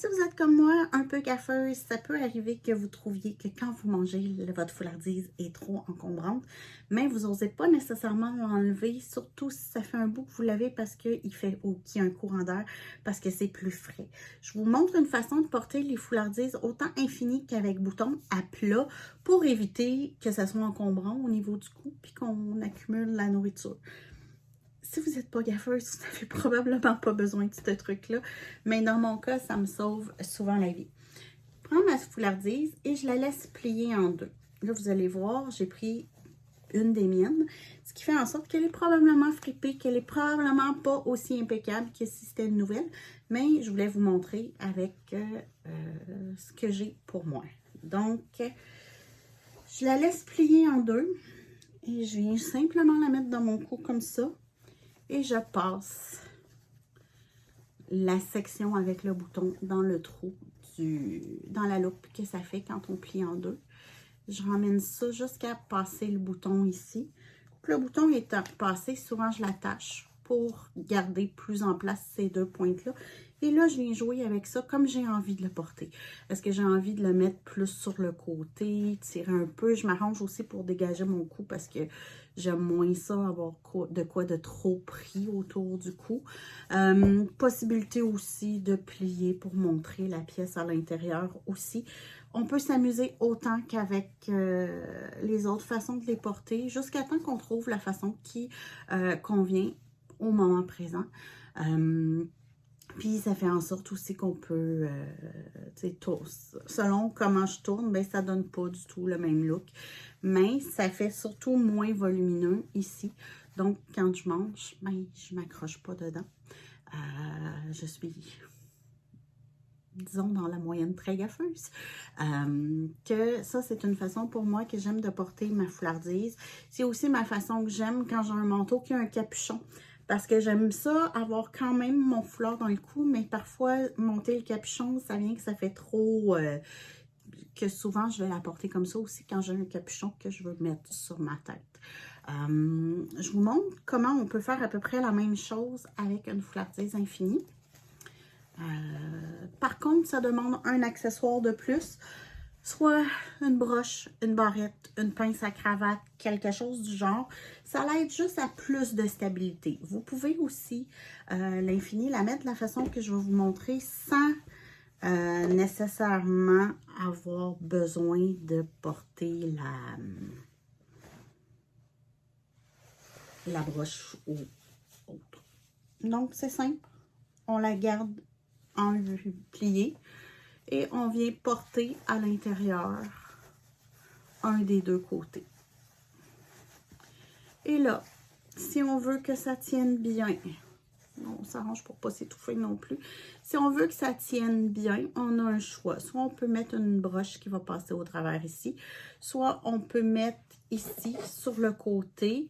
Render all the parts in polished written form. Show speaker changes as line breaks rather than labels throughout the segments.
Si vous êtes comme moi, un peu gaffeuse, ça peut arriver que vous trouviez que quand vous mangez, votre foulardise est trop encombrante, mais vous n'osez pas nécessairement l'enlever, surtout si ça fait un bout que vous l'avez parce qu'il fait qu'il y a un courant d'air, parce que c'est plus frais. Je vous montre une façon de porter les foulardises autant infinies qu'avec bouton à plat pour éviter que ça soit encombrant au niveau du cou puis qu'on accumule la nourriture. Si vous n'êtes pas gaffeuse, vous n'avez probablement pas besoin de ce truc-là. Mais dans mon cas, ça me sauve souvent la vie. Je prends ma foulardise et je la laisse plier en deux. Là, vous allez voir, j'ai pris une des miennes, ce qui fait en sorte qu'elle est probablement fripée, qu'elle est probablement pas aussi impeccable que si c'était une nouvelle. Mais je voulais vous montrer avec ce que j'ai pour moi. Donc, je la laisse plier en deux et je viens simplement la mettre dans mon cou comme ça. Et je passe la section avec le bouton dans le trou, dans la loupe que ça fait quand on plie en deux. Je ramène ça jusqu'à passer le bouton ici. Puis le bouton est passé, souvent je l'attache pour garder plus en place ces deux pointes-là. Et là, je viens jouer avec ça comme j'ai envie de le porter. Est-ce que j'ai envie de le mettre plus sur le côté, tirer un peu? Je m'arrange aussi pour dégager mon cou parce que j'aime moins ça, avoir de quoi de trop pris autour du cou. Possibilité aussi de plier pour montrer la pièce à l'intérieur aussi. On peut s'amuser autant qu'avec les autres façons de les porter, jusqu'à temps qu'on trouve la façon qui convient au moment présent. Puis ça fait en sorte aussi qu'on peut, selon comment je tourne, ben, ça donne pas du tout le même look. Mais ça fait surtout moins volumineux ici. Donc quand je mange, ben, je m'accroche pas dedans. Je suis, disons, dans la moyenne très gaffeuse. Que ça, c'est une façon pour moi que j'aime de porter ma foulardise. C'est aussi ma façon que j'aime quand j'ai un manteau qui a un capuchon. Parce que j'aime ça, avoir quand même mon foulard dans le cou, mais parfois, monter le capuchon, ça vient que ça fait trop... que souvent, je vais la porter comme ça aussi quand j'ai un capuchon que je veux mettre sur ma tête. Je vous montre comment on peut faire à peu près la même chose avec une foulardise infinie. Par contre, ça demande un accessoire de plus, soit une broche, une barrette, une pince à cravate, quelque chose du genre. Ça l'aide juste à plus de stabilité. Vous pouvez aussi l'infini la mettre de la façon que je vais vous montrer sans nécessairement avoir besoin de porter la broche ou autre. Donc, c'est simple. On la garde en plié et on vient porter à l'intérieur un des deux côtés. Et là, si on veut que ça tienne bien, on s'arrange pour ne pas s'étouffer non plus. Si on veut que ça tienne bien, on a un choix. Soit on peut mettre une broche qui va passer au travers ici, soit on peut mettre ici, sur le côté,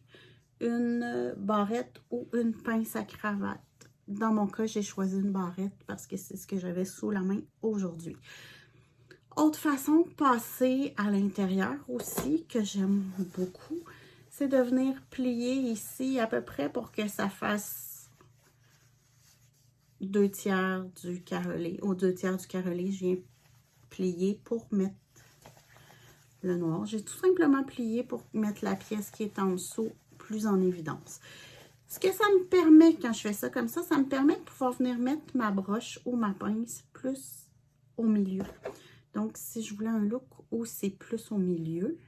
une barrette ou une pince à cravate. Dans mon cas, j'ai choisi une barrette parce que c'est ce que j'avais sous la main aujourd'hui. Autre façon de passer à l'intérieur aussi, que j'aime beaucoup, c'est de venir plier ici à peu près pour que ça fasse 2/3 du carrelé. Aux 2/3 du carrelé, je viens plier pour mettre le noir. J'ai tout simplement plié pour mettre la pièce qui est en dessous plus en évidence. Ce que ça me permet, quand je fais ça comme ça me permet de pouvoir venir mettre ma broche ou ma pince plus au milieu. Donc, si je voulais un look où c'est plus au milieu,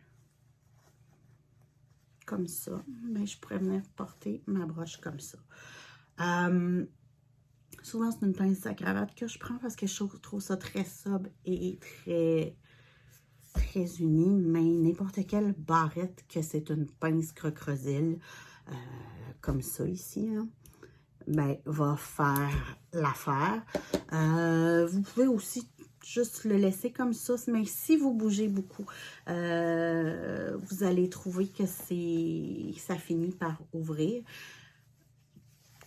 comme ça, ben, je pourrais venir porter ma broche comme ça. Souvent, c'est une pince à cravate que je prends parce que je trouve ça très sobre et très uni, mais n'importe quelle barrette que c'est une pince crocodile, comme ça ici, hein, ben, va faire l'affaire. Vous pouvez aussi juste le laisser comme ça, mais si vous bougez beaucoup, vous allez trouver que ça finit par ouvrir.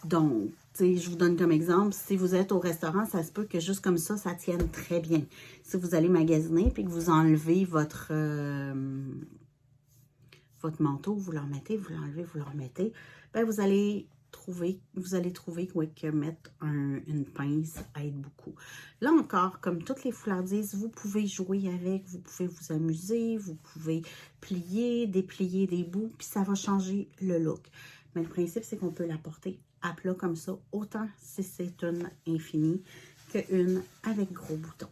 Donc, je vous donne comme exemple, si vous êtes au restaurant, ça se peut que juste comme ça tienne très bien. Si vous allez magasiner et que vous enlevez votre manteau, vous le remettez, vous l'enlevez, vous le remettez, ben vous allez vous allez trouver ouais, que mettre une pince aide beaucoup. Là encore, comme toutes les foulardises, vous pouvez jouer avec, vous pouvez vous amuser, vous pouvez plier, déplier des bouts, puis ça va changer le look. Mais le principe, c'est qu'on peut la porter à plat comme ça, autant si c'est une infinie qu'une avec gros boutons.